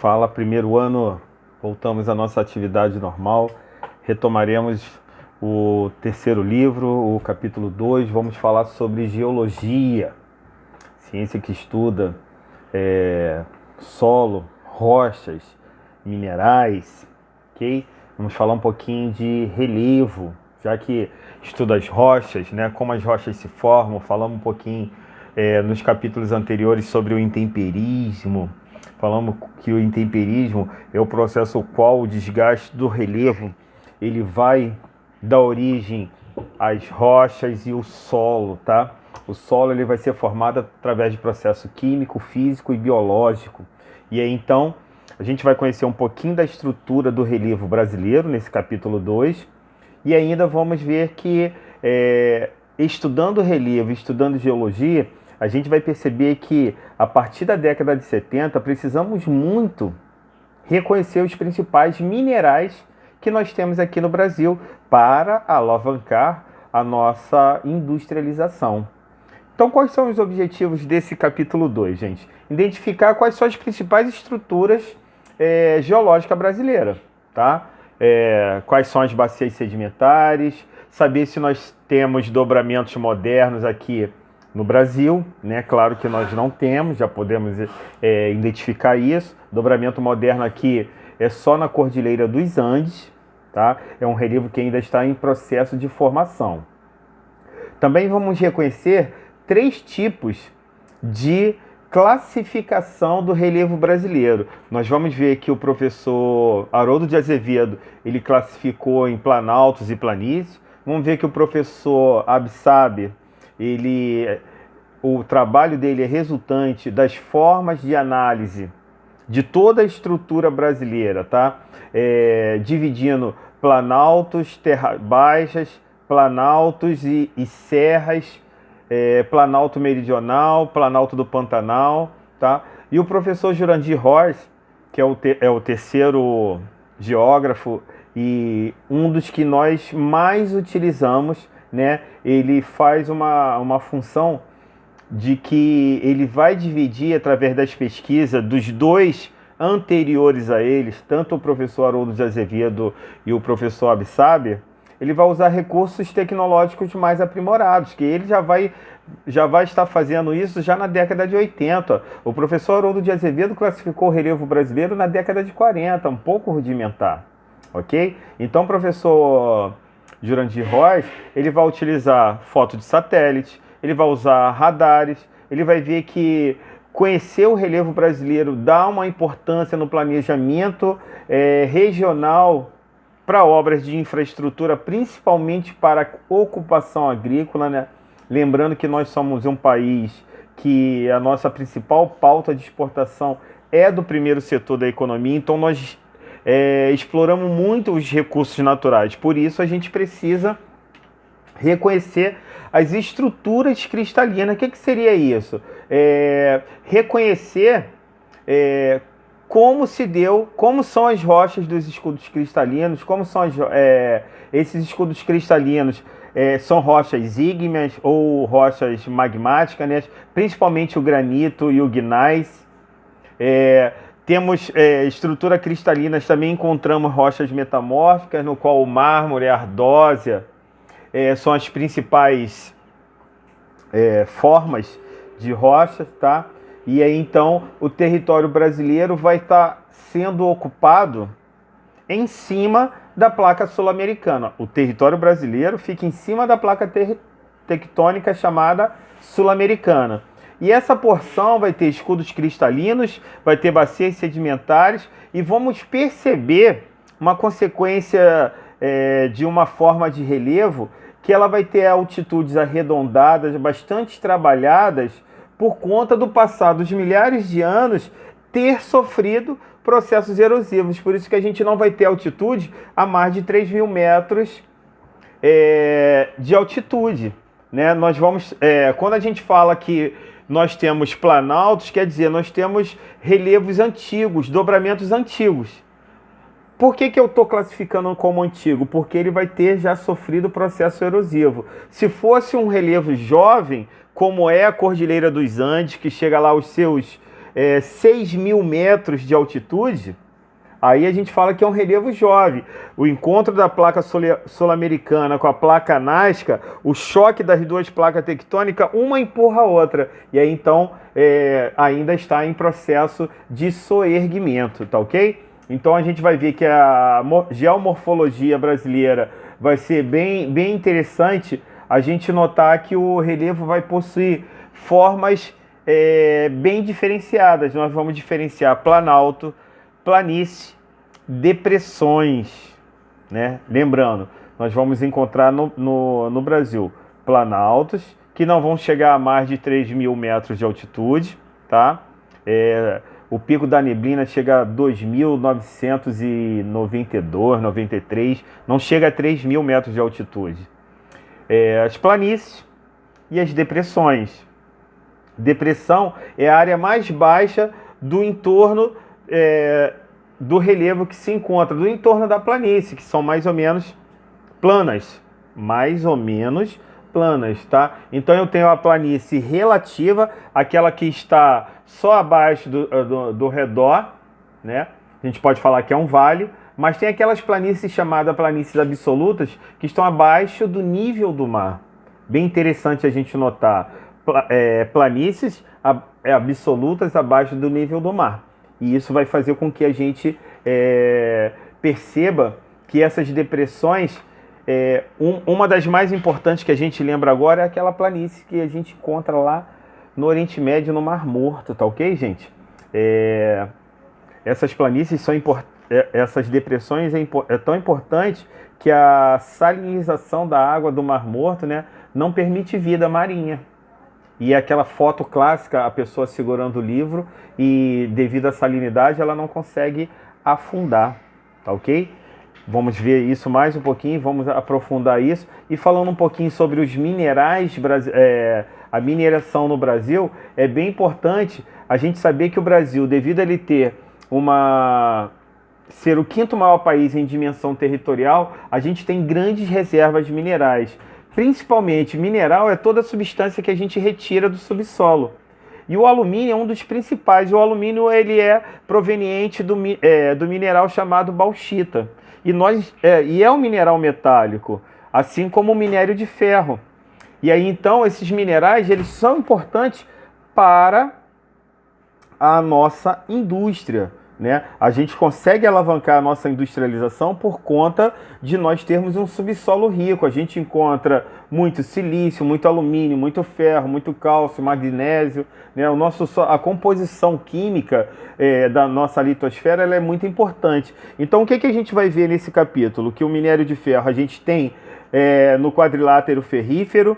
Fala, primeiro ano, voltamos à nossa atividade normal, retomaremos o terceiro livro, o capítulo 2, vamos falar sobre geologia, ciência que estuda solo, rochas, minerais, ok? Vamos falar um pouquinho de relevo, já que estuda as rochas, né, como as rochas se formam, falamos um pouquinho nos capítulos anteriores sobre o intemperismo. Falamos que o intemperismo é o processo ao qual o desgaste do relevo ele vai dar origem às rochas e o solo, tá? O solo ele vai ser formado através de processo químico, físico e biológico. E aí então a gente vai conhecer um pouquinho da estrutura do relevo brasileiro nesse capítulo 2 e ainda vamos ver que estudando relevo, estudando geologia, a gente vai perceber que a partir da década de 70 precisamos muito reconhecer os principais minerais que nós temos aqui no Brasil para alavancar a nossa industrialização. Então, quais são os objetivos desse capítulo 2, gente? Identificar quais são as principais estruturas geológicas brasileiras, tá? Quais são as bacias sedimentares, saber se nós temos dobramentos modernos aqui no Brasil, né? Claro que nós não temos, já podemos identificar isso. Dobramento moderno aqui é só na Cordilheira dos Andes, tá? É um relevo que ainda está em processo de formação. Também vamos reconhecer 3 tipos de classificação do relevo brasileiro. Nós vamos ver que o professor Haroldo de Azevedo, ele classificou em planaltos e planícies. Vamos ver que o professor Absaber, o trabalho dele é resultante das formas de análise de toda a estrutura brasileira, tá? Dividindo planaltos, terras baixas, planaltos e serras, planalto meridional, planalto do Pantanal, tá? E o professor Jurandir Horst, que é o terceiro geógrafo e um dos que nós mais utilizamos, né? Ele faz uma função de que ele vai dividir através das pesquisas dos 2 anteriores a eles, tanto o professor Haroldo de Azevedo e o professor Absaber, ele vai usar recursos tecnológicos mais aprimorados, que ele já vai estar fazendo isso já na década de 80. O professor Haroldo de Azevedo classificou o relevo brasileiro na década de 40, um pouco rudimentar, ok? Então, o professor Jurandir Horst, ele vai utilizar foto de satélite, ele vai usar radares, ele vai ver que conhecer o relevo brasileiro dá uma importância no planejamento regional para obras de infraestrutura, principalmente para ocupação agrícola, né? Lembrando que nós somos um país que a nossa principal pauta de exportação é do primeiro setor da economia, então nós exploramos muito os recursos naturais. Por isso a gente precisa reconhecer as estruturas cristalinas. O que seria isso? Reconhecer como se deu, como são as rochas dos escudos cristalinos, como são esses escudos cristalinos. São rochas ígneas ou rochas magmáticas, né? Principalmente o granito e o gneiss. Temos estrutura cristalinas, também encontramos rochas metamórficas, no qual o mármore, a ardósia, são as principais formas de rochas, tá? E aí então o território brasileiro vai estar sendo ocupado em cima da placa sul-americana. O território brasileiro fica em cima da placa tectônica chamada sul-americana. E essa porção vai ter escudos cristalinos, vai ter bacias sedimentares e vamos perceber uma consequência de uma forma de relevo que ela vai ter altitudes arredondadas, bastante trabalhadas, por conta do passar dos milhares de anos ter sofrido processos erosivos. Por isso que a gente não vai ter altitude a mais de 3.000 metros de altitude, né? Nós vamos, quando a gente fala que nós temos planaltos, quer dizer, nós temos relevos antigos, dobramentos antigos. Por que eu estou classificando como antigo? Porque ele vai ter já sofrido processo erosivo. Se fosse um relevo jovem, como é a Cordilheira dos Andes, que chega lá aos seus 6 mil metros de altitude, aí a gente fala que é um relevo jovem. O encontro da placa sul-americana com a placa Nazca, o choque das duas placas tectônicas, uma empurra a outra. E aí então ainda está em processo de soerguimento, tá ok? Então a gente vai ver que a geomorfologia brasileira vai ser bem interessante a gente notar que o relevo vai possuir formas bem diferenciadas. Nós vamos diferenciar planalto, planície, depressões, né? Lembrando, nós vamos encontrar no Brasil planaltos que não vão chegar a mais de 3 mil metros de altitude, tá? O pico da neblina chega a 2.992, 93, não chega a 3 mil metros de altitude. As planícies e as depressões. Depressão é a área mais baixa do entorno do relevo que se encontra, do entorno da planície, que são mais ou menos planas. Tá? Então eu tenho a planície relativa, aquela que está só abaixo do redor, né? A gente pode falar que é um vale, mas tem aquelas planícies chamadas planícies absolutas que estão abaixo do nível do mar. Bem interessante a gente notar. Planícies absolutas abaixo do nível do mar. E isso vai fazer com que a gente perceba que essas depressões, uma das mais importantes que a gente lembra agora é aquela planície que a gente encontra lá no Oriente Médio, no Mar Morto, tá ok, gente? Essas planícies são essas depressões é tão importante que a salinização da água do Mar Morto, né, não permite vida marinha. E aquela foto clássica, a pessoa segurando o livro e devido à salinidade ela não consegue afundar, tá ok? Vamos ver isso mais um pouquinho, vamos aprofundar isso. E falando um pouquinho sobre os minerais, a mineração no Brasil, é bem importante a gente saber que o Brasil, devido a ele ter ser o quinto maior país em dimensão territorial, a gente tem grandes reservas minerais. Principalmente, mineral é toda substância que a gente retira do subsolo. E o alumínio é um dos principais. O alumínio ele é proveniente do mineral chamado bauxita. E é um mineral metálico, assim como o minério de ferro. E aí, então, esses minerais eles são importantes para a nossa indústria, né? A gente consegue alavancar a nossa industrialização por conta de nós termos um subsolo rico. A gente encontra muito silício, muito alumínio, muito ferro, muito cálcio, magnésio, né? A composição química da nossa litosfera ela é muito importante. Então o que a gente vai ver nesse capítulo? Que o minério de ferro a gente tem no quadrilátero ferrífero,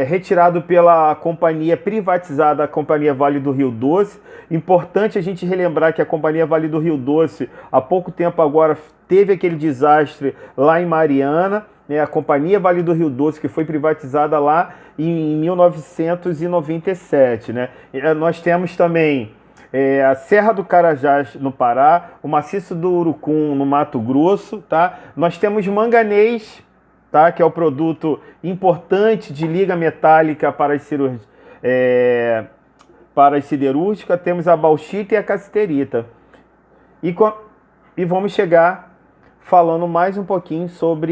retirado pela companhia privatizada, a Companhia Vale do Rio Doce. Importante a gente relembrar que a Companhia Vale do Rio Doce, há pouco tempo agora, teve aquele desastre lá em Mariana, né? A Companhia Vale do Rio Doce, que foi privatizada lá em 1997. Né? Nós temos também a Serra do Carajás, no Pará, o Maciço do Urucum, no Mato Grosso. Tá? Nós temos manganês, tá? Que é o produto importante de liga metálica para as siderúrgicas. Temos a bauxita e a cassiterita. E vamos chegar falando mais um pouquinho sobre